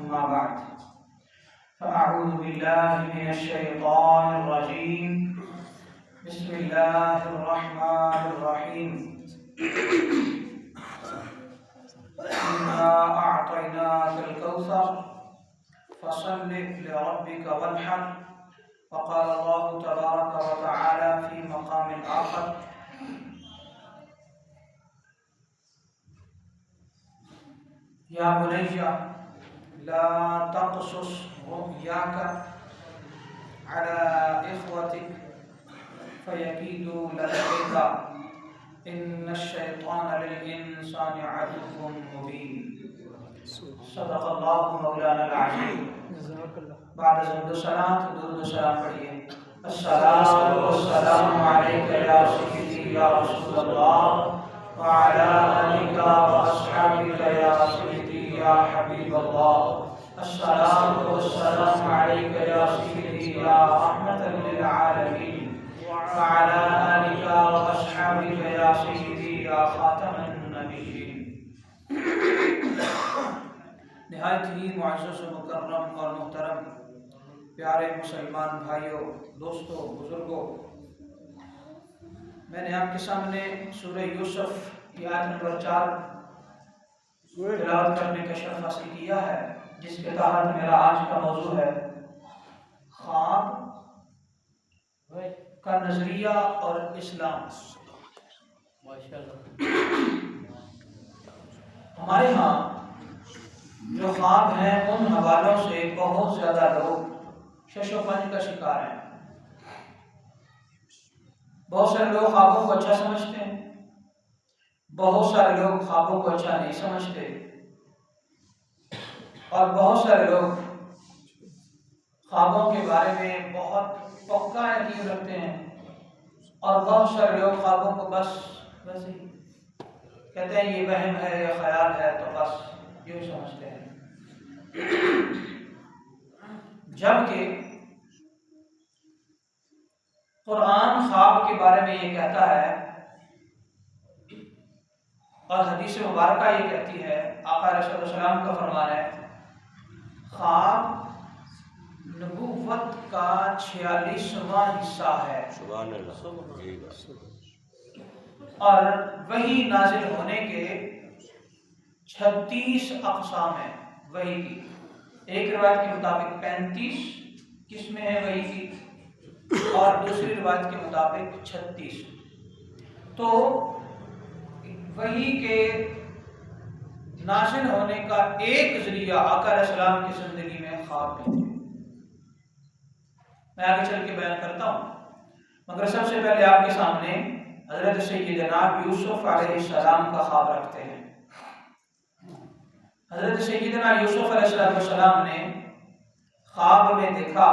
أما بعد فأعوذ بالله من الشيطان الرجيم بسم الله الرحمن الرحيم إنا أعطيناك الكوثر فصل لربك وانحر وقال الله تبارك وتعالى في مقام آخر يا بني لا تقصص رؤياك على إخوتك فيكيدوا لك كيدا إن الشيطان للإنسان عدو مبين صدق الله مولانا العظيم. بعد ضرب الصلاة درود السلام پڑھیے. الصلاة والسلام عليك يا سيدي يا رسول الله وعلى آلك وأصحابك يا سيدي يا حبيب الله. الصلاة والسلام عليك يا سيدي يا رحمة للعالمين وعلى آلك وأصحابك يا سيدي يا خاتم النبيين. نہایت ہی معزز و مکرم اور محترم پیارے مسلمان بھائیوں، دوستوں، بزرگوں، میں نے آپ کے سامنے سورہ یوسف کی آیت نمبر 4 تلاوت کرنے کا شرف حاصل کیا ہے، جس کے تحت میرا آج کا موضوع ہے خواب کا نظریہ اور اسلام. ہمارے ہاں جو خواب ہیں ان حوالوں سے بہت زیادہ لوگ شش و پنج کا شکار ہیں. بہت سارے لوگ خوابوں کو اچھا سمجھتے ہیں، بہت سارے لوگ خوابوں کو اچھا نہیں سمجھتے، اور بہت سارے لوگ خوابوں کے بارے میں بہت پختہ یقین رکھتے ہیں، اور بہت سارے لوگ خوابوں کو بس ویسے ہی کہتے ہیں یہ وہم ہے یا خیال ہے، تو بس یوں سمجھتے ہیں. جبکہ قرآن خواب کے بارے میں یہ کہتا ہے، اور حدیث مبارکہ یہ کہتی ہے، آقا علیہ الصلوۃ والسلام کا فرمان ہے، خواب نبوت کا 46واں حصہ ہے. سبحان اللہ. اور وحی نازل ہونے کے 36 اقسام ہیں وحی کی. ایک روایت کے مطابق 35 قسمیں ہیں وحی کی، اور دوسری روایت کے مطابق 36. تو وحی کے نازل ہونے کا ایک ذریعہ آقا علیہ السلام کی زندگی میں خواب میں تھے. میں آگے چل کے بیان کرتا ہوں، مگر سب سے پہلے آپ کے سامنے حضرت سیدنا یوسف علیہ السلام کا خواب رکھتے ہیں. حضرت سیدنا یوسف علیہ السلام نے خواب میں دیکھا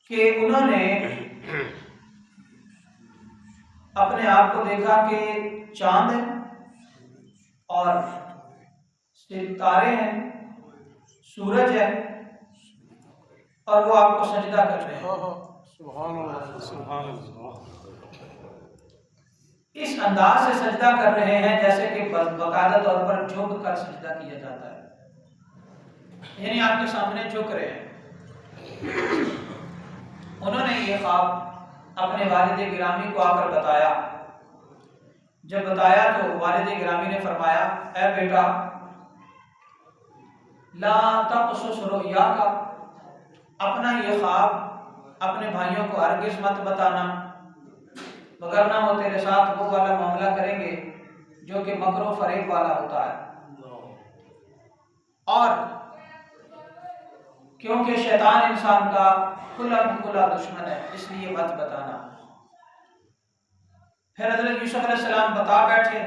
کہ انہوں نے اپنے آپ کو دیکھا کہ چاند ہے اور ستارے ہیں، سورج ہے، اور وہ آپ کو سجدہ کر رہے ہیں. سبحان اللہ. سبحان اللہ. اس انداز سے سجدہ کر رہے ہیں جیسے کہ باقاعدہ طور پر جھک کر سجدہ کیا جاتا ہے، یعنی آپ کے سامنے جھک رہے ہیں. انہوں نے یہ خواب اپنے والد گرامی کو آ کر بتایا. جب بتایا تو والد گرامی نے فرمایا، اے بیٹا لا تقصص رؤیاک، اپنا یہ خواب اپنے بھائیوں کو ہرگز مت بتانا، وگرنہ وہ تیرے ساتھ وہ والا معاملہ کریں گے جو کہ مکر و فریب والا ہوتا ہے. اور کیونکہ شیطان انسان کا کھلا دشمن ہے، اس لیے مت بتانا. پھر حضرت یوسف علیہ السلام بتا بیٹھے.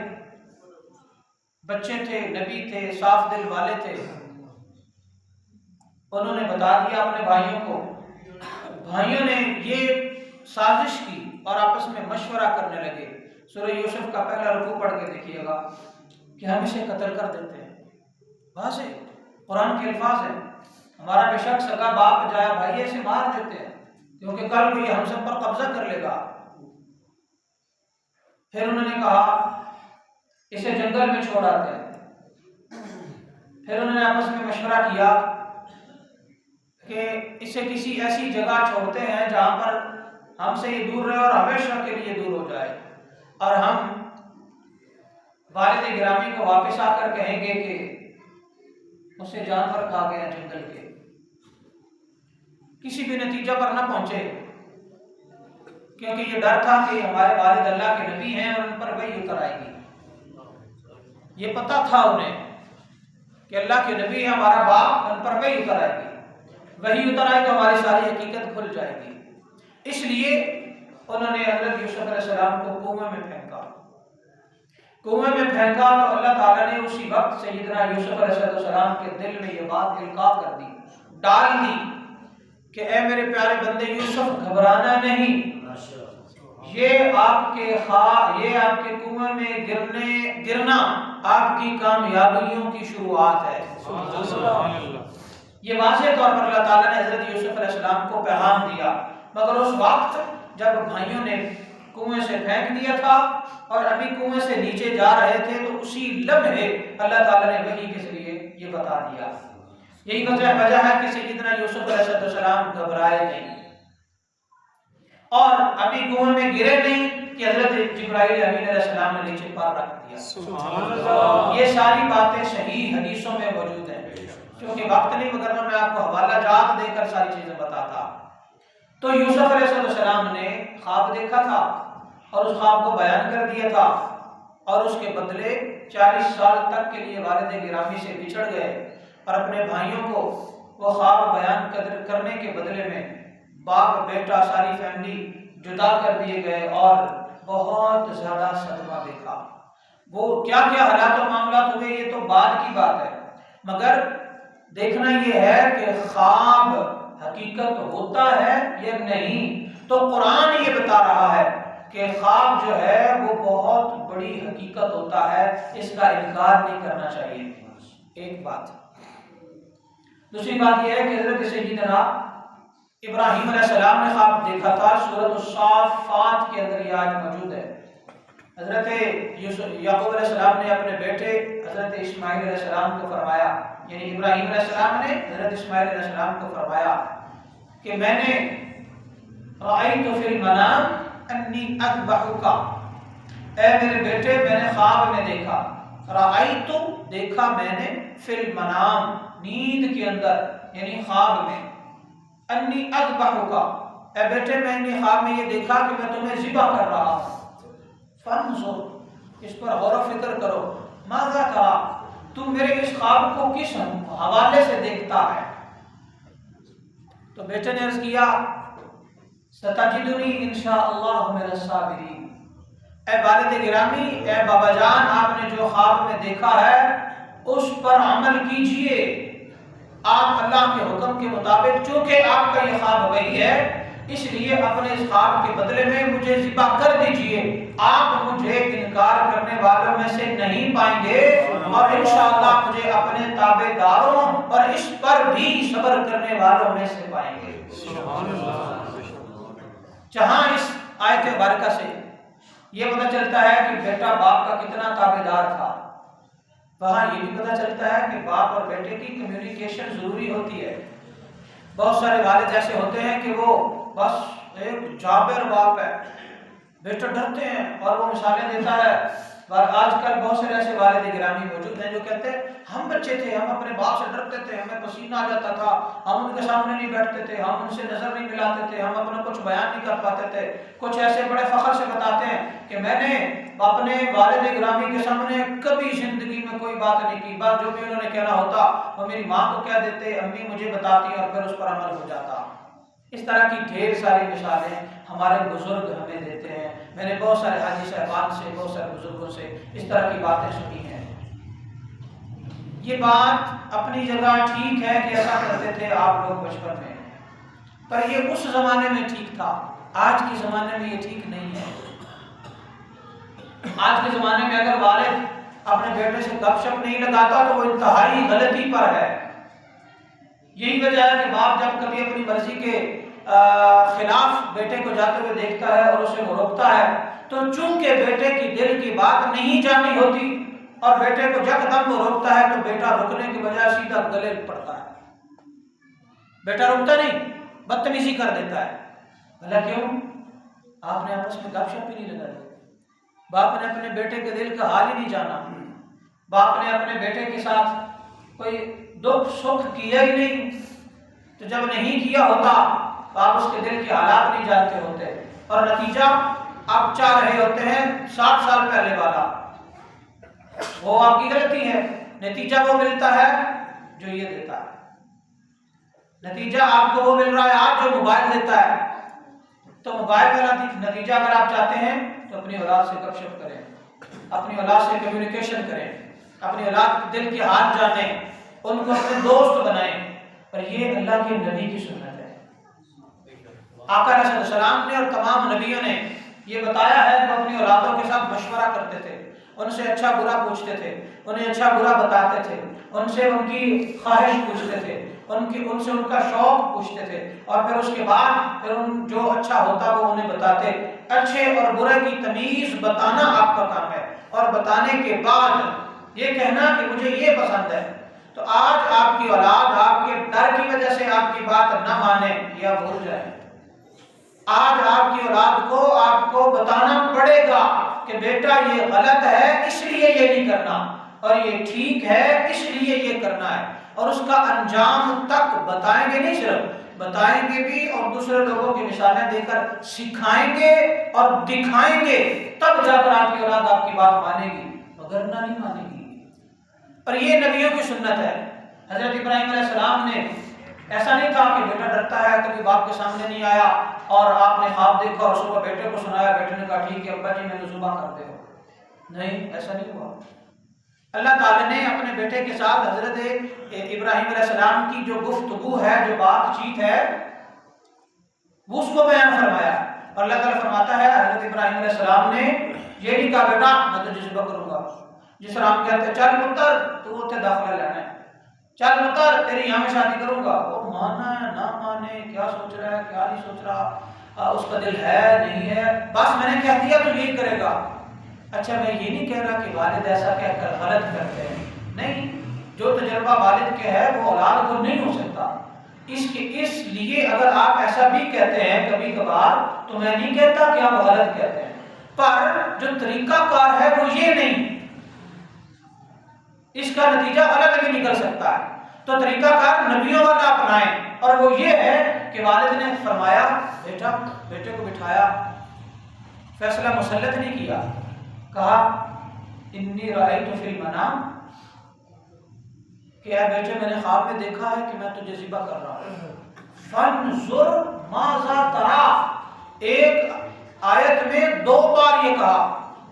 بچے تھے، نبی تھے، صاف دل والے تھے. انہوں نے بتا دیا اپنے بھائیوں کو. بھائیوں نے یہ سازش کی اور آپس میں مشورہ کرنے لگے. سورہ یوسف کا پہلا رکوع پڑھ کے دیکھیے گا کہ ہم اسے قتل کر دیتے ہیں. واضح قرآن کے الفاظ ہیں، ہمارا بے شک سگا باپ جایا بھائی اسے مار دیتے ہیں کیونکہ کل کو یہ ہم سب پر قبضہ کر لے گا. پھر انہوں نے کہا اسے جنگل میں چھوڑ آتے ہیں. پھر انہوں نے آپس میں مشورہ کیا کہ اسے کسی ایسی جگہ چھوڑتے ہیں جہاں پر ہم سے یہ دور رہے اور ہمیشہ کے لیے دور ہو جائے، اور ہم والد گرامی کو واپس آ کر کہیں گے کہ اسے جانور کھا گئے جنگل کے، کسی بھی نتیجہ پر نہ پہنچے، کیونکہ یہ ڈر تھا کہ ہمارے والد اللہ کے نبی ہیں اور ان پر وحی اتر آئے گی۔ یہ پتہ تھا انہیں کہ اللہ کے نبی ہے ہمارا باپ، ان پر وحی اتر آئے گی، وحی اتر آئے تو ہماری ساری حقیقت کھل جائے گی۔ اس لیے انہوں نے حضرت یوسف علیہ السلام کو کنویں میں پھینکا۔ کنویں میں پھینکا تو اللہ تعالیٰ نے اسی وقت سیدنا یوسف علیہ السلام کے دل میں یہ بات القاء کر دی، ڈال دی کہ اے میرے پیارے بندے یوسف، گھبرانا نہیں، یہ آپ کے کنویں میں گرنا آپ کی کامیابیوں کی شروعات ہے۔ یہ واضح طور پر اللہ تعالیٰ نے حضرت یوسف علیہ السلام کو پیغام دیا، مگر اس وقت جب بھائیوں نے کنویں سے پھینک دیا تھا اور ابھی کنویں سے نیچے جا رہے تھے تو اسی لمحے اللہ تعالیٰ نے وحی کے ذریعے یہ بتا دیا۔ یہی وجہ ہے کہ سیدنا یوسف علیہ السلام گھبرائے نہیں اور ابھی کنویں میں گرے نہیں کہ حضرت جبرائیل امین علیہ السلام نے نیچے پار رکھ دیا۔ یہ ساری باتیں صحیح حدیثوں میں موجود ہیں، کیونکہ وقت نہیں مگر میں آپ کو حوالہ جات دے کر ساری چیزیں بتاتا۔ تو یوسف علیہ السلام نے خواب دیکھا تھا اور اس خواب کو بیان کر دیا تھا، اور اس کے بدلے 40 سال تک کے لیے والد گرامی سے بچھڑ گئے، اور اپنے بھائیوں کو وہ خواب بیان کرنے کے بدلے میں باپ بیٹا ساری فیملی جدا کر دیے گئے، اور بہت زیادہ صدمہ دیکھا۔ وہ کیا کیا حالات و معاملات ہوئے یہ تو بعد کی بات ہے، مگر دیکھنا یہ ہے کہ خواب حقیقت ہوتا ہے یا نہیں۔ تو قرآن یہ بتا رہا ہے کہ خواب جو ہے وہ بہت بڑی حقیقت ہوتا ہے، اس کا انکار نہیں کرنا چاہیے۔ ایک بات، دوسری بات یہ ہے کہ حضرت سیدنا ابراہیم علیہ السلام نے خواب دیکھا تھا، سورۃ الصافات کے اندر یہ آیت موجود ہے۔ حضرت یعقوب علیہ السلام نے اپنے بیٹے حضرت اسماعیل علیہ السلام کو فرمایا، یعنی ابراہیم علیہ السلام نے حضرت اسماعیل علیہ السلام کو فرمایا کہ میں نے رأیت فی المنام انی اذبحک، اے میرے بیٹے میں نے خواب میں دیکھا، رأیت دیکھا میں نے، فی المنام نیند کے اندر یعنی خواب میں، انی اذبحک اے بیٹے میں نے خواب میں یہ دیکھا کہ میں تمہیں ذبح کر رہا ہوں، فانظر اس پر غور و فکر کرو، ماذا ترا تم میرے اس خواب کو کس حوالے سے دیکھتا ہے؟ تو بیٹے نے عرض کیا ستجدنی انشاءاللہ من الصابرین، اے والد گرامی، اے بابا جان، آپ نے جو خواب میں دیکھا ہے اس پر عمل کیجئے، آپ اللہ کے حکم کے مطابق، چونکہ آپ کا یہ خواب وہی ہے اس لیے اپنے اس خواب کے بدلے میں مجھے ذبح کر دیجئے، آپ مجھے انکار کرنے والوں میں سے نہیں پائیں گے، اور انشاءاللہ مجھے اپنے تابع داروں اور اس پر بھی صبر کرنے والوں میں سے پائیں گے۔ جہاں اس آیت مبارکہ سے یہ پتہ چلتا ہے کہ بیٹا باپ کا کتنا تابع دار تھا، وہاں یہ بھی پتہ چلتا ہے کہ باپ اور بیٹے کی کمیونیکیشن ضروری ہوتی ہے۔ بہت سارے والد ایسے ہوتے ہیں کہ وہ بس ایک جابر باپ ہے، بیٹے ڈرتے ہیں اور وہ مثالیں دیتا ہے، اور آج کل بہت سارے ایسے والد گرامی موجود ہیں جو کہتے ہیں ہم بچے تھے، ہم اپنے باپ سے ڈرتے تھے، ہمیں پسینہ آ جاتا تھا، ہم ان کے سامنے نہیں بیٹھتے تھے، ہم ان سے نظر نہیں ملاتے تھے، ہم اپنا کچھ بیان نہیں کر پاتے تھے۔ کچھ ایسے بڑے فخر سے بتاتے ہیں کہ میں نے اپنے والد گرامی کے سامنے کبھی زندگی میں کوئی بات نہیں کی، بس جو بھی انہوں نے کہنا ہوتا وہ میری ماں کو کہہ دیتے، امی مجھے بتاتی اور پھر اس پر عمل ہو جاتا۔ اس طرح کی ڈھیر ساری مثالیں ہمارے بزرگ ہمیں دیتے ہیں۔ میں نے بہت سارے حاجی صاحبان سے، بہت سارے بزرگوں سے اس طرح کی باتیں سنی ہیں۔ یہ بات اپنی جگہ ٹھیک ہے کہ ایسا کرتے تھے آپ لوگ بچپن میں، پر یہ اس زمانے میں ٹھیک تھا، آج کے زمانے میں یہ ٹھیک نہیں ہے۔ آج کے زمانے میں اگر والد اپنے بیٹے سے گپ شپ نہیں لگاتا تو وہ انتہائی غلطی پر ہے۔ یہی وجہ ہے کہ باپ جب کبھی اپنی مرضی کے خلاف بیٹے کو جاتے ہوئے دیکھتا ہے اور اسے وہ روکتا ہے، تو چونکہ بیٹے کی دل کی بات نہیں جانی ہوتی اور بیٹے کو یکدم وہ روکتا ہے تو بیٹا رکنے کے بجائے سیدھا گلے پڑتا ہے، بیٹا رکتا نہیں، بدتمیزی کر دیتا ہے۔ بھلا کیوں؟ آپ نے آپس میں گپ شپ ہی نہیں لگائی، باپ نے اپنے بیٹے کے دل کا حال ہی نہیں جانا، باپ نے اپنے بیٹے کے ساتھ کوئی دکھ سکھ کیا ہی نہیں، تو جب نہیں کیا ہوتا تو آپ اس کے دل کے حالات نہیں جانتے ہوتے، اور نتیجہ آپ چاہ رہے ہوتے ہیں 60 سال پہلے والا، وہ آپ کی غلطی ہے، نتیجہ وہ ملتا ہے جو یہ دیتا ہے، نتیجہ آپ کو وہ مل رہا ہے آج جو موبائل دیتا ہے۔ تو موبائل کا نتیجہ اگر آپ چاہتے ہیں تو اپنی اولاد سے گپ شپ کریں، اپنی اولاد سے کمیونیکیشن کریں، اپنی اولاد کے دل کے حال جانیں، ان کو اپنے دوست بنائیں، اور یہ اللہ کے نبی کی سنت ہے۔ آقا علیہ السلام نے اور تمام نبیوں نے یہ بتایا ہے کہ وہ اپنی اولادوں کے ساتھ مشورہ کرتے تھے، ان سے اچھا برا پوچھتے تھے، انہیں اچھا برا بتاتے تھے، ان سے ان کی خواہش پوچھتے تھے، ان سے ان کا شوق پوچھتے تھے، اور پھر اس کے بعد پھر جو اچھا ہوتا وہ انہیں بتاتے۔ اچھے اور برے کی تمیز بتانا آپ کا کام ہے، اور بتانے کے بعد یہ کہنا کہ مجھے یہ پسند ہے۔ تو آج آپ کی اولاد آپ کے ڈر کی وجہ سے آپ کی بات نہ مانے یا بھول جائے، آج آپ کی اولاد کو آپ کو بتانا پڑے گا کہ بیٹا یہ غلط ہے اس لیے یہ نہیں کرنا، اور یہ ٹھیک ہے اس لیے یہ کرنا ہے، اور اس کا انجام تک بتائیں گے، نہیں صرف بتائیں گے بھی، اور دوسرے لوگوں کی مثالیں دے کر سکھائیں گے اور دکھائیں گے، تب جا کر آپ کی اولاد آپ کی بات مانے گی، وگرنہ نہیں مانے گی۔ اور یہ نبیوں کی سنت ہے۔ حضرت ابراہیم علیہ السلام نے ایسا نہیں تھا کہ بیٹا ڈرتا ہے کبھی باپ کے سامنے نہیں آیا اور آپ نے خواب دیکھا اور صبح بیٹے کو سنایا، بیٹے نے کہا ٹھیک ہے ابا جی میں نے ذبح کر دے ہو، نہیں، ایسا نہیں ہوا۔ اللہ تعالیٰ نے اپنے بیٹے کے ساتھ حضرت ابراہیم علیہ السلام کی جو گفتگو ہے، جو بات چیت ہے، وہ اس کو بیان فرمایا، اور اللہ تعالیٰ فرماتا ہے حضرت ابراہیم علیہ السلام نے یہ نہیں کہا بیٹا میں تجھے ذبح کروں گا، جس طرح ہم کہتے ہیں چل پتر تو اتنے داخلہ لینا ہے، چل پتر تیری یہاں میں شادی کروں گا، وہ مانا ہے نہ مانے، کیا سوچ رہا ہے کیا نہیں سوچ رہا، اس کا دل ہے نہیں ہے، بس میں نے کہہ دیا تو یہی کرے گا۔ اچھا میں یہ نہیں کہہ رہا کہ والد ایسا کہہ کر غلط کرتے ہیں، نہیں، جو تجربہ والد کے ہے وہ اولاد کو نہیں ہو سکتا، اس لیے اگر آپ ایسا بھی کہتے ہیں کبھی کبھار تو میں نہیں کہتا کہ آپ غلط کہتے ہیں، پر جو طریقہ کار ہے وہ یہ نہیں، اس کا نتیجہ غلط بھی نکل سکتا ہے، تو طریقہ کار نبیوں والا اپنائیں، اور وہ یہ ہے کہ والد نے فرمایا بیٹا، بیٹے کو بٹھایا، فیصلہ مسلط نہیں کیا، کہا انی رأیت فی المنام، کہ اے بیٹے میں نے خواب میں دیکھا ہے کہ میں تجھے ذبح کر رہا ہوں، فانظر ماذا تری، ایک آیت میں 2 بار یہ کہا،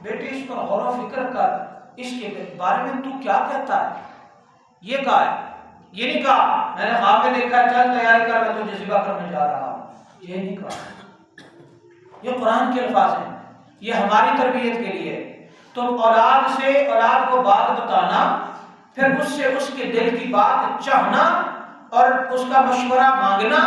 بیٹے اس پر غور و فکر کر، اس کے بارے میں تو کیا کہتا ہے، یہ کہا ہے، یہ نہیں کہا میں نے خواب میں دیکھا چل تیاری کر میں تجھے ذبح کرنے جا رہا ہوں، یہ نہیں کہا۔ یہ قرآن کے الفاظ ہیں، یہ ہماری تربیت کے لیے، تو اولاد سے اولاد کو بات بتانا، پھر اس سے اس کے دل کی بات چاہنا اور اس کا مشورہ مانگنا،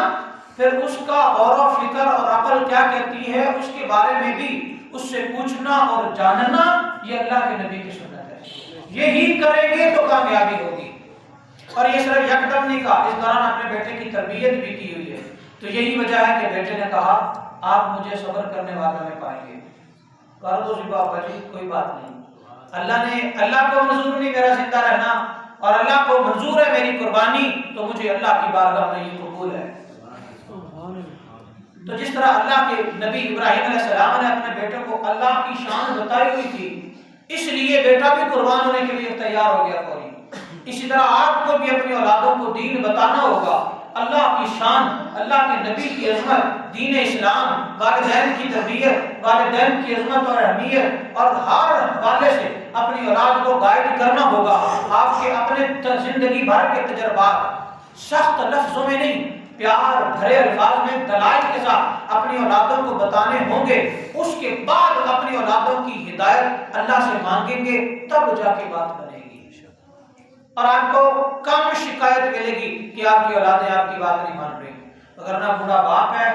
پھر اس کا غور و فکر اور عقل کیا کہتی ہے اس کے بارے میں بھی اس سے پوچھنا اور جاننا، یہ اللہ کے نبی کی سنت ہے، یہی کریں گے تو کامیابی ہوگی۔ اور یہ صرف یکدم نہیں کہا، اس دوران اپنے بیٹے کی تربیت بھی کی ہوئی ہے، تو یہی وجہ ہے کہ بیٹے نے کہا آپ مجھے صبر کرنے والوں میں پائیں گے، کر دو ذبح ابا جی کوئی بات نہیں، اللہ کو منظور نہیں میرا زندہ رہنا، اور اللہ کو منظور ہے میری قربانی، تو مجھے اللہ کی بارگاہ میں یہ قبول ہے۔ تو جس طرح اللہ کے نبی ابراہیم علیہ السلام نے اپنے بیٹے کو اللہ کی شان بتائی ہوئی تھی، اس لیے بیٹا بھی قربان ہونے کے لیے تیار ہو گیا فوری، اسی طرح آپ کو بھی اپنی اولادوں کو دین بتانا ہوگا، اللہ کی شان، اللہ کے نبی کی عظمت، دین اسلام، والدین کی تربیت، والدین کی عظمت اور اہمیت، اور ہر حوالے سے اپنی اولاد کو گائیڈ کرنا ہوگا۔ آپ کے اپنے زندگی بھر کے تجربات سخت لفظوں میں نہیں، پیار بھرے الفاظ میں دلائل کے ساتھ اپنی اولادوں کو بتانے ہوں گے، اس کے بعد اپنی اولادوں کی ہدایت اللہ سے مانگیں گے، تب جا کے بات بنے گی، اور آپ کو کم شکایت ملے گی کہ آپ کی اولادیں آپ کی بات نہیں مان رہی، اگر نہ بوڑھا باپ ہے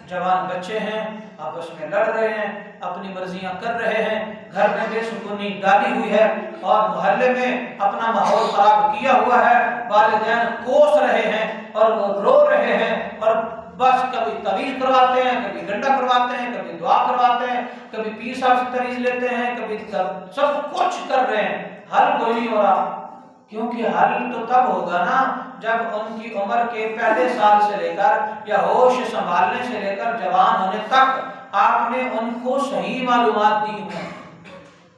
جوان بچے ہیں آپس میں لڑ رہے ہیں، اپنی مرضیاں کر رہے ہیں، گھر میں بے سکونی ڈالی ہوئی ہے اور محلے میں اپنا ماحول خراب کیا ہوا ہے، والدین کوس رہے ہیں اور وہ رو رہے ہیں اور بس کبھی تعویذ کرواتے ہیں، کبھی گنڈا کرواتے ہیں، کبھی دعا کرواتے ہیں، کبھی پیر صاحب سے تعویذ لیتے ہیں، کبھی سب کچھ کر رہے ہیں، حل کوئی نہیں ہو رہا۔ کیونکہ حل تو تب ہوگا نا جب ان کی عمر کے پہلے سال سے لے کر یا ہوش سنبھالنے سے لے کر جوان ہونے تک آپ نے ان کو صحیح معلومات دی ہوں۔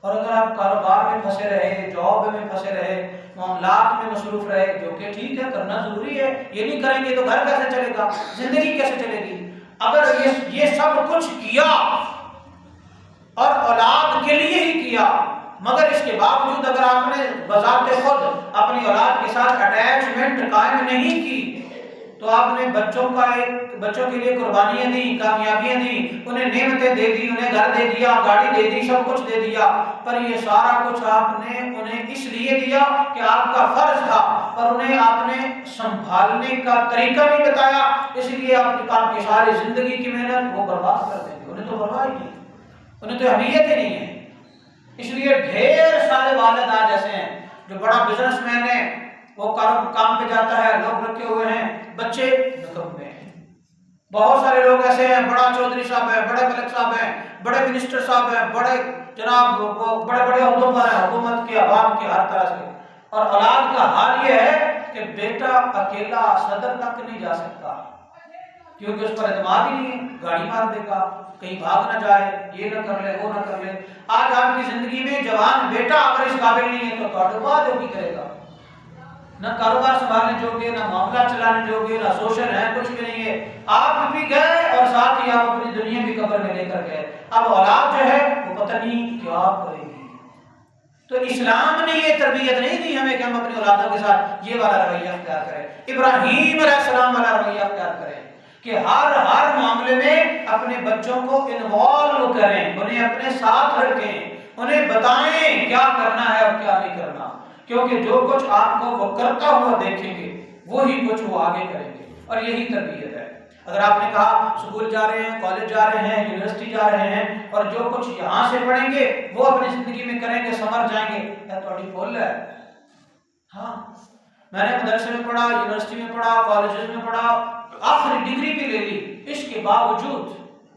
اور اگر آپ کاروبار میں پھنسے رہے، جاب میں پھنسے رہے، معاملات میں مصروف رہے، جو کہ ٹھیک ہے کرنا ضروری ہے، یہ نہیں کریں گے تو گھر کیسے چلے گا، زندگی کیسے چلے گی؟ اگر یہ سب کچھ کیا اور اولاد کے لیے ہی کیا، مگر اس کے باوجود اگر آپ نے بذات خود اپنی اولاد کے ساتھ اٹیچمنٹ قائم نہیں کی تو آپ نے بچوں کے لیے قربانیاں دی، کامیابیاں دی، انہیں نعمتیں دے دی، انہیں گھر دے دیا، گاڑی دے دی، سب کچھ دے دیا، پر یہ سارا کچھ آپ نے انہیں اس لیے دیا کہ آپ کا فرض تھا، اور انہیں آپ نے سنبھالنے کا طریقہ نہیں بتایا، اس لیے آپ کی ساری زندگی کی محنت وہ برباد کر دیں گے۔ انہیں تو پرواہ ہی نہیں، انہیں تو اہمیت ہی نہیں ہے۔ اس لیے ڈھیر سارے والد آج ایسے ہیں جو بڑا بزنس مین ہے، وہ کام پہ جاتا ہے، لوگ رکھے ہوئے ہیں، بچے نکمے ہیں۔ بہت سارے لوگ ایسے ہیں، بڑا چودھری صاحب ہیں، بڑے ملک صاحب ہیں، بڑے منسٹر صاحب ہیں، بڑے جناب بڑے بڑے عہدوں پر ہیں حکومت کے، عوام کے، ہر طرح سے، اور اولاد کا حال یہ ہے کہ بیٹا اکیلا صدر تک نہیں جا سکتا کیونکہ اس پر اعتماد ہی نہیں ہے، گاڑی مار دے گا، کہیں بھاگ نہ جائے، یہ نہ کر لے، وہ نہ کر لے۔ آج آپ کی زندگی میں جوان بیٹا اگر اس قابل نہیں ہے تو کاروبار جو بھی کرے گا، نہ کاروبار سنبھالنے جوگے، نہ معاملہ چلانے جوگے، نہ سوشل ہے، کچھ بھی نہیں ہے۔ آپ بھی گئے اور ساتھ ہی آپ اپنی دنیا بھی قبر میں لے کر گئے۔ اب اولاد جو ہے وہ پتہ نہیں کیا کرے گی۔ تو اسلام نے یہ تربیت نہیں دی ہمیں کہ ہم اپنی اولادوں کے ساتھ یہ والا رویہ اختیار کریں، ابراہیم علیہ السلام والا رویہ اختیار کریں کہ ہر معاملے میں اپنے بچوں کو انوالو کریں، انہیں اپنے ساتھ رکھیں، انہیں بتائیں کیا کرنا ہے اور کیا نہیں کرنا، کیونکہ جو کچھ آپ کو وہ کرتا ہوا دیکھیں گے وہی کچھ وہ آگے کریں گے، اور یہی تربیت ہے۔ اگر آپ نے کہا اسکول جا رہے ہیں، کالج جا رہے ہیں، یونیورسٹی جا رہے ہیں، اور جو کچھ یہاں سے پڑھیں گے وہ اپنی زندگی میں کریں گے، سمر جائیں گے، یہ تھوڑی بول ہے۔ ہاں میں نے مدرسے میں پڑھا، یونیورسٹی میں پڑھا، کالجز میں پڑھا، آخری ڈگری بھی لے لی، اس کے باوجود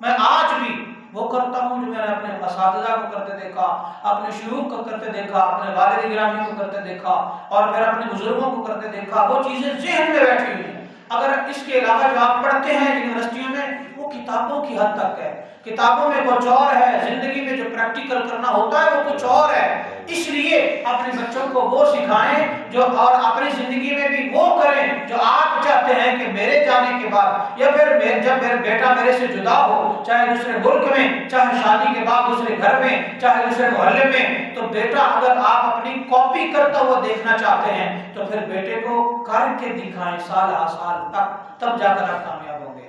میں آج بھی وہ کرتا ہوں جو میں نے اپنے اساتذہ کو کرتے دیکھا، اپنے شیوخ کو کرتے دیکھا، اپنے والد گرامی کو کرتے دیکھا، اور پھر اپنے بزرگوں کو کرتے دیکھا، وہ چیزیں ذہن میں بیٹھی ہوئی ہیں۔ اگر اس کے علاوہ جو آپ پڑھتے ہیں یونیورسٹیوں میں وہ کتابوں کی حد تک ہے، کتابوں میں کچھ اور ہے، زندگی میں جو پریکٹیکل کرنا ہوتا ہے وہ کچھ اور ہے۔ اس لیے اپنے بچوں کو وہ سکھائیں جو، اور اپنی زندگی میں بھی وہ کریں جو آپ چاہتے ہیں کہ میرے جانے کے بعد یا پھر جب میرا بیٹا میرے سے جدا ہو، چاہے دوسرے ملک میں، چاہے شادی کے بعد دوسرے گھر میں، چاہے دوسرے محلے میں، تو بیٹا اگر آپ اپنی کاپی کرتا ہوا دیکھنا چاہتے ہیں تو پھر بیٹے کو کر کے دکھائیں سال ہر سال تک، تب جا کر آپ کامیاب ہوں گے۔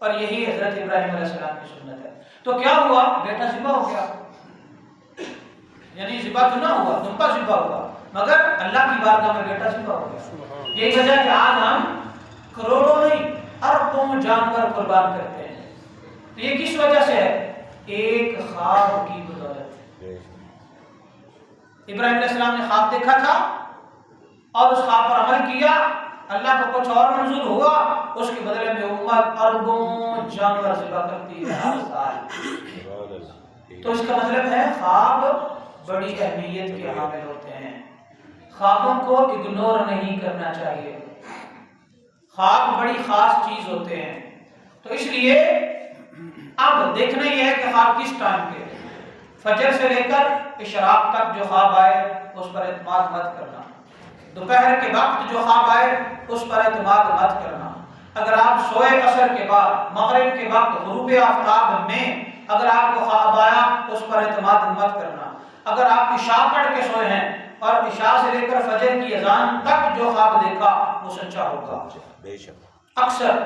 اور یہی حضرت ابراہیم علیہ السلام کی سنت ہے۔ تو کیا ہوا؟ بیٹا ذبح ہو گیا، یعنی ذبح تو نہ ہوا، دمپا ذبح ہوا، مگر اللہ کی بارگاہ میں بیٹا ذبح ہو گیا۔ یہی وجہ کہ آج ہم کروڑوں نہیں اربوں جانور قربان کرتے ہیں۔ تو یہ کس وجہ سے ہے؟ ایک خواب کی بدولت۔ ابراہیم علیہ السلام نے خواب دیکھا تھا اور اس خواب پر عمل کیا، اللہ کو کچھ اور منظور ہوا، اس کے بدلے میں امت اربوں جانور ذبح کرتی ہے ہر سال۔ تو اس کا مطلب ہے خواب بڑی اہمیت کے حامل ہوتے ہیں، خوابوں کو اگنور نہیں کرنا چاہیے، خواب بڑی خاص چیز ہوتے ہیں۔ تو اس لیے اب دیکھنا یہ ہے کہ خواب کس ٹائم کے، فجر سے لے کر اشراق تک جو خواب آئے اس پر اعتماد مت کرنا، دوپہر کے وقت جو خواب آئے اس پر اعتماد مت کرنا، اگر آپ سوئے عصر کے بعد مغرب کے وقت غروب آفتاب میں اگر آپ کو خواب آیا اس پر اعتماد مت کرنا، اگر آپ عشاء پڑھ کے سوئے ہیں اور عشاء سے لے کر فجر کی اذان تک جو خواب دیکھا وہ سچا ہوگا، اکثر،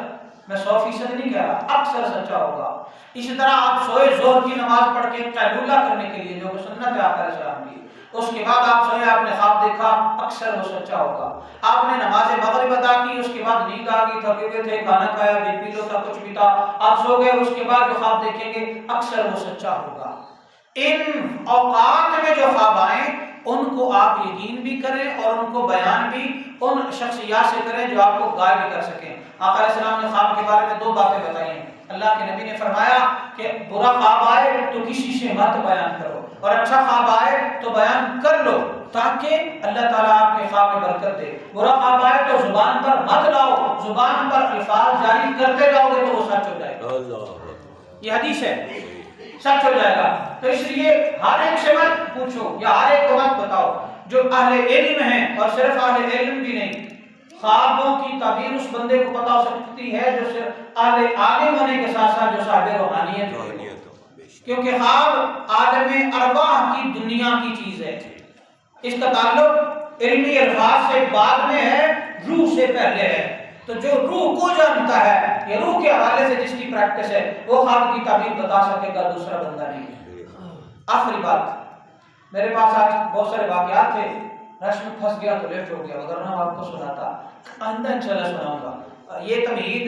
میں 100% نہیں کہہ رہا، اکثر سچا ہوگا۔ اسی طرح آپ سوئے ظہر کی نماز پڑھ کے قیلولہ کرنے کے لیے جو کہ سنت ہے آقا علیہ السلام کی، اس کے بعد آپ سوئے، آپ نے خواب دیکھا، اکثر وہ سچا ہوگا۔ آپ نے نماز مغرب ادا کی، اس کے بعد نیند آ گئی، تھکے ہوئے تھے، کھانا کھایا، بی پی لو تھا، کچھ بھی تھا، آپ سو گئے، اس کے بعد جو خواب دیکھیں گے اکثر وہ سچا ہوگا۔ ان اوقات میں جو خواب آئیں ان کو آپ یقین بھی کریں اور ان کو بیان بھی ان شخصیات سے کریں جو آپ کو گائیڈ کر سکیں۔ آقا علیہ السلام نے خواب کے بارے میں 2 باتیں بتائی ہیں۔ اللہ کے نبی نے فرمایا کہ برا خواب آئے تو کسی سے مت بیان کرو، اور اچھا خواب آئے تو بیان کر لو تاکہ اللہ تعالیٰ آپ کے خواب میں برکت دے۔ برا خواب آئے تو زبان پر مت لاؤ، زبان پر الفاظ جاری کرتے جاؤ گے تو وہ سچ ہو جائے گا۔ یہ حدیث ہے، سچ ہو جائے گا۔ تو اس لیے ہر ایک سے مت پوچھو یا ہر ایک کو مت بتاؤ۔ جو اہل علم ہیں، اور صرف اہل علم بھی نہیں، خوابوں کی تعبیر اس بندے کو پتا ہو سکتی ہے جو صرف اہل عالم ہونے کے ساتھ ساتھ جو صاحب روحانیت ہے، کیونکہ خواب عالم ارواح کی دنیا کی چیز ہے۔ اس کا تعلق علمی الفاظ سے بعد میں ہے، روح سے پہلے ہے۔ تو جو روح کو جانتا ہے یا روح کے حوالے سے جس کی پریکٹس ہے وہ خواب کی تعبیر بتا سکے گا، دوسرا بندہ نہیں۔ آخری بات، میرے پاس آج بہت سارے واقعات تھے، رش میں پھنس گیا تو لیٹ ہو گیا، ورنہ آپ کو سناتا، آئندہ انشاءاللہ سناؤں گا۔ یہ تمہید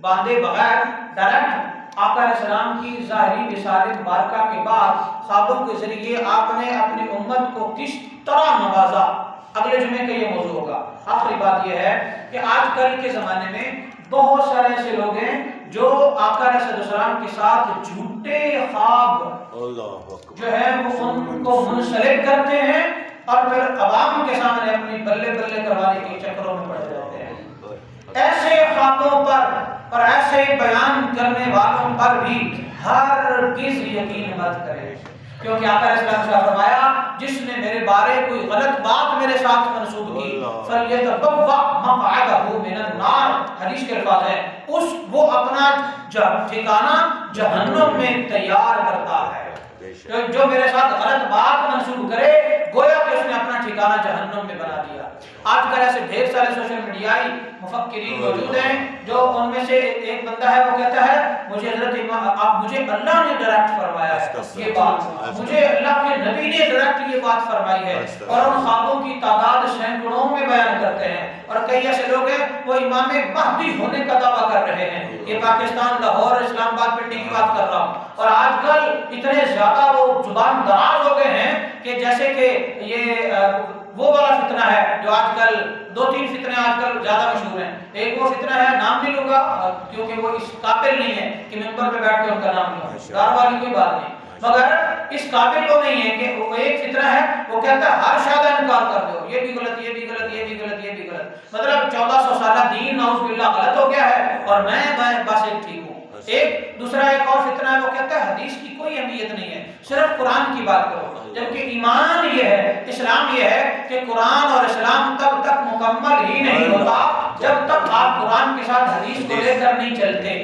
باندھے بغیر ڈائریکٹ آقا علیہ السلام کی ظاہری رسالت مبارکہ کے بعد خوابوں کے ذریعے آپ نے اپنی امت کو کس طرح نوازا، اگلے جمعے کا یہ موضوع ہوگا۔ آخری بات یہ ہے کہ آج کل کے زمانے میں بہت سارے ایسے لوگ ہیں جو آقا علیہ السلام کے ساتھ جھوٹے خواب جو ہے وہ ان کو منسلک کرتے ہیں اور پھر عوام کے سامنے اپنی بلے بلے کروانے کے چکروں میں پڑ جاتے ہیں۔ ایسے خوابوں پر اور ایسے بیان کرنے والوں پر بھی ہرگز یقین مت کریں، کیونکہ آقا علیہ السلام نے فرمایا جس نے میرے بارے کوئی غلط بات میرے ساتھ منسوب کی فَلْيَتَبَوَّأْ مَقْعَدَهُ مِنَ النَّارِ، حدیث کے الفاظ ہیں، وہ اپنا ٹھکانہ جہنم میں تیار کرتا ہے۔ جو میرے ساتھ غلط بات منسوب کرے گویا کہ اس نے اپنا ٹھکانہ جہنم میں بنا دیا۔ آج کل ایسے ڈھیر سارے سوشل میڈیائی مفکرین موجود ہیں جو ان میں سے ایک بندہ ہے وہ کہتا ہے مجھے حضرت مجھے اللہ نے ڈائریکٹ فرمایا ہے یہ بات، مجھے اللہ کے نبی نے ڈائریکٹ یہ بات فرمائی ہے، اور ان خوابوں کی تعداد سینکڑوں میں بیان کرتے ہیں۔ اور کئی ایسے لوگ ہیں وہ امام مہدی ہونے کا دعویٰ کر رہے ہیں۔ یہ پاکستان، لاہور، اسلام آباد پنڈی کی بات کر رہا ہوں۔ اور آج کل اتنے زیادہ وہ زبان دراز ہو گئے ہیں کہ جیسے کہ یہ وہ والا فتنہ ہے جو آج کل 2-3 فتنے آج کل زیادہ مشہور ہیں۔ ایک وہ فتنہ ہے، نام نہیں لوں گا کیونکہ وہ اس قابل نہیں ہے کہ ممبر پہ بیٹھ کے ان کا نام لوں، ڈر والی کوئی بات نہیں، مگر اس قابل وہ نہیں ہے کہ وہ ایک فتنہ ہے وہ کہتا ہے ہر شاید انکار کر دو، یہ بھی غلط، یہ بھی غلط، یہ بھی غلط، یہ بھی غلط، مطلب 1400 سالہ دین نعوذ باللہ غلط ہو گیا ہے اور میں بس ایک ٹھیک ہوں۔ ایک دوسرا ایک اور فتنہ ہے وہ کہتا ہے حدیث کی کوئی اہمیت نہیں ہے، صرف قرآن کی بات کرو، جبکہ ایمان یہ ہے، اسلام یہ ہے کہ قرآن اور اسلام تب تک مکمل ہی نہیں ہوتا جب تک آپ قرآن کے ساتھ حدیث کو لے کر نہیں چلتے۔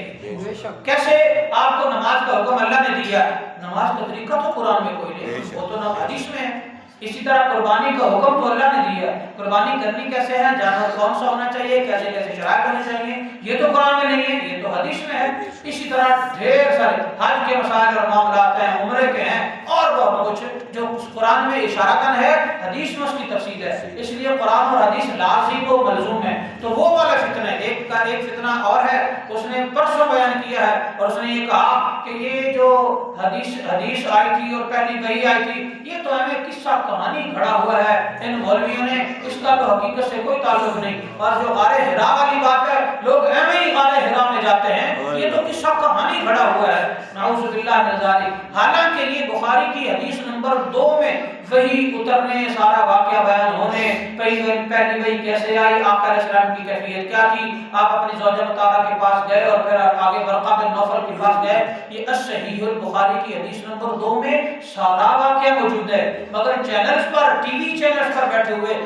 کیسے آپ کو نماز کا حکم اللہ نے دیا، نماز کا طریقہ تو قرآن میں کوئی نہیں، وہ تو حدیث میں ہے۔ اسی طرح قربانی کا حکم تو اللہ نے دیا، قربانی کرنی کیسے ہے، جانور کون سا ہونا چاہیے، کیسے کیسے شرائط ہونی چاہیے، یہ تو قرآن میں نہیں ہے، یہ تو حدیث میں ہے۔ اسی طرح ڈھیر سارے حج کے مسائل اور معاملات ہیں، عمرے کے ہیں اور بہت کچھ جو قرآن میں اشارتاً ہے، حدیث میں اس کی تفصیل ہے، اس لیے قرآن اور حدیث لازم و ملزوم ہے۔ تو وہ والا فتنہ ہے، ایک کا ایک فتنہ اور ہے، اس نے پرسوں بیان کیا ہے اور اس نے یہ کہا کہ یہ جو حدیث آئی تھی اور پہلی وحی آئی تھی یہ تو ہمیں قصہ کہانی کھڑا ہوا ہے، ان مولویوں نے اس کا تو حقیقت سے کوئی تعلق نہیں، اور جو غار حرا والی بات ہے لوگ ایویں ہی غار حرا میں جاتے ہیں، یہ تو قصہ کہانی کھڑا ہوا ہے، نعوذ باللہ من ذالک۔ حالانکہ یہ بخاری کی حدیث نمبر 2 میں وحی اترنے، سارا واقعہ بیان ہونے، پہلی وحی کیسے آئی، آقا علیہ السلام کی کیفیت کیا تھی، آپ اپنی زوجہ مطہرہ کے پاس گئے اور پھر آگے ورقہ بن نوفل کے پاس گئے، یہ الصحیح البخاری کی حدیث نمبر 2 میں سارا واقعہ موجود ہے، مگر چینلز پر، ٹی وی چینلز پر بیٹھے ہوئے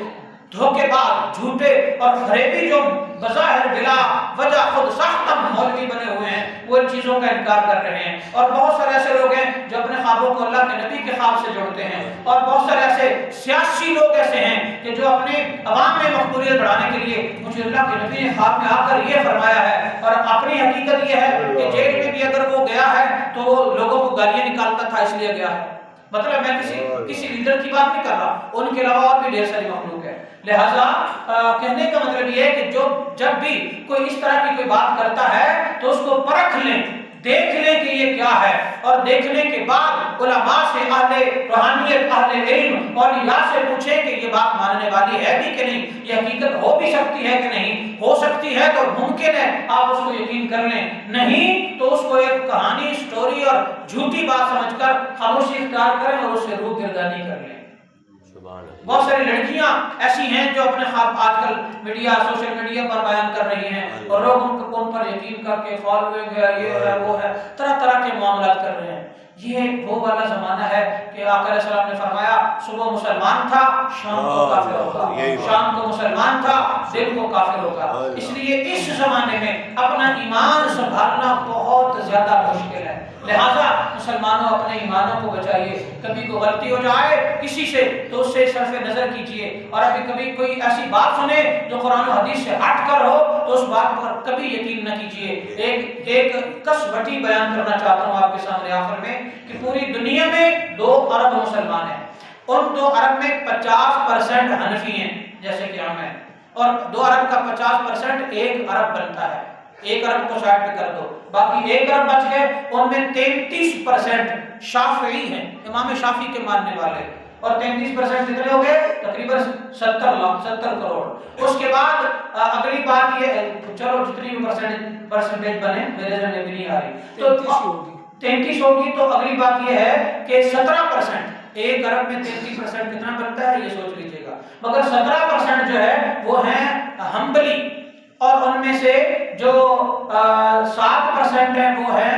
دھوکے باز، جھوٹے اور فریبی جو بظاہر بلا وجہ خود ساختہ مولوی بنے ہوئے ہیں وہ ان چیزوں کا انکار کر رہے ہیں۔ اور بہت سارے ایسے لوگ ہیں جو اپنے خوابوں کو اللہ کے نبی کے خواب سے جوڑتے ہیں، اور بہت سارے ایسے سیاسی لوگ ایسے ہیں کہ جو اپنے عوام میں مقبولیت بڑھانے کے لیے مجھے اللہ کے نبی نے خواب میں آ کر یہ فرمایا ہے، اور اپنی حقیقت یہ ہے کہ جیل میں بھی اگر وہ گیا ہے تو وہ لوگوں کو گالیاں نکالتا تھا اس لیے گیا ہے، مطلب میں کسی لیڈر کی بات نہیں کر رہا، ان کے علاوہ اور بھی ڈھیر ساری مخلوق ہے. لہذا کہنے کا مطلب یہ ہے کہ جب بھی کوئی اس طرح کی کوئی بات کرتا ہے تو اس کو پرکھ لیں، دیکھ لیں کہ یہ کیا ہے، اور دیکھنے کے بعد علماء سے، اہل روحانیت، اہل علم، اولیاء سے پوچھیں کہ یہ بات ماننے والی ہے بھی کہ نہیں، یہ حقیقت ہو بھی سکتی ہے کہ نہیں. ہو سکتی ہے تو ممکن ہے آپ اس کو یقین کر لیں، نہیں تو اس کو ایک کہانی، سٹوری اور جھوٹی بات سمجھ کر خاموشی اختیار کریں اور اس سے روح گردانی کر لیں. بہت ساری لڑکیاں ایسی ہیں جو اپنے خواب آج کل میڈیا، سوشل میڈیا پر بیان کر رہی ہیں، اور لوگ ان پر یقین کر کے فالوئنگ ہے، یہ ہے وہ ہے، طرح طرح کے معاملات کر رہے ہیں. یہ وہ والا زمانہ ہے کہ آقا علیہ السلام نے فرمایا صبح مسلمان تھا، شام کو کافر ہوگا، شام کو مسلمان تھا، دن کو کافر ہوگا. اس لیے اس زمانے میں اپنا ایمان سنبھالنا بہت زیادہ مشکل ہے. لہذا مسلمانوں اپنے ایمانوں کو بچائیے. کبھی کوئی غلطی ہو جائے کسی سے تو اس سے صرف نظر کیجیے، اور ابھی کبھی کوئی ایسی بات سنے جو قرآن و حدیث سے ہٹ کر ہو تو اس بات پر کبھی یقین نہ کیجیے. ایک کسوٹی بیان کرنا چاہتا ہوں آپ کے سامنے آخر میں کہ پوری دنیا میں 2 ارب مسلمان ہیں. ان 2 ارب میں 50% حنفی ہیں جیسے کہ ہم ہیں، اور 2 ارب کا 50% 1 ارب بنتا ہے. 1 ارب کو سائڈ پہ کر دو، باقی 1 ارب بچ گئے. ان میں 33% شافعی ہیں، امام شافعی کے ماننے والے، اور 33% کتنے ہو گئے؟ تقریباً 70 کروڑ. اس کے بعد اگلی بات یہ ہے، چلو جتنی بھی پرسنٹیج بنے میرے ذہن میں بھی نہیں آ رہی، تو 33 ہوگی. تو اگلی بات یہ ہے کہ 17%، 1 ارب میں 33% کتنا بنتا ہے یہ سوچ لیجئے گا. مگر 17% جو ہے وہ ہیں حنبلی، اور ان میں سے جو 7% ہیں وہ ہیں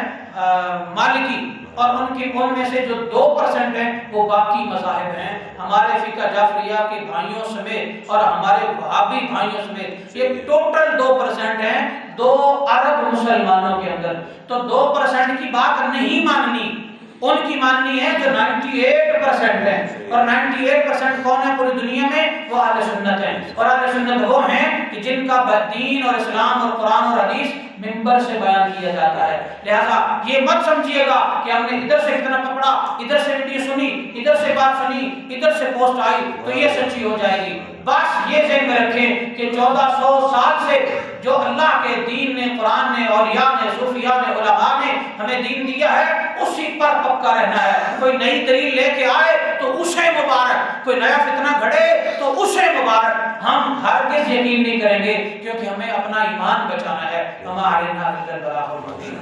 مالکی، اور ان میں سے جو 2% ہیں وہ باقی مذاہب ہیں، ہمارے فقہ جعفریہ کے بھائیوں سمیت اور ہمارے وہابی بھائیوں سمیت. یہ ٹوٹل 2% ہیں 2 ارب مسلمانوں کے اندر. تو 2% کی بات نہیں ماننی، ان کی ماننی ہے جو 98% ہیں. اور 98% کون ہے پوری دنیا میں؟ وہ اہل سنت ہیں. اور اہل سنت وہ ہیں کہ جن کا دین اور اسلام اور قرآن اور حدیث منبر سے بیان کیا جاتا ہے. لہذا یہ مت سمجھیے گا کہ ہم نے ادھر سے اتنا پکڑا، ادھر سے ویڈیو سنی، ادھر سے بات سنی، ادھر سے پوسٹ آئی تو یہ سچی ہو جائے گی. بس یہ ذہن میں رکھیں کہ 1400 سال سے جو اللہ کے دین نے، قرآن نے، اولیاء نے، صوفیاء نے، علماء نے ہمیں دین دیا ہے اسی پر پکا رہنا ہے. کوئی نئی دلیل لے کے آئے تو اسے مبارک، کوئی نیا فتنہ گھڑے تو اسے مبارک. ہم ہرگز یقین نہیں کریں گے کیونکہ ہمیں اپنا ایمان بچانا ہے. ہمارے نال البلاغ المبین.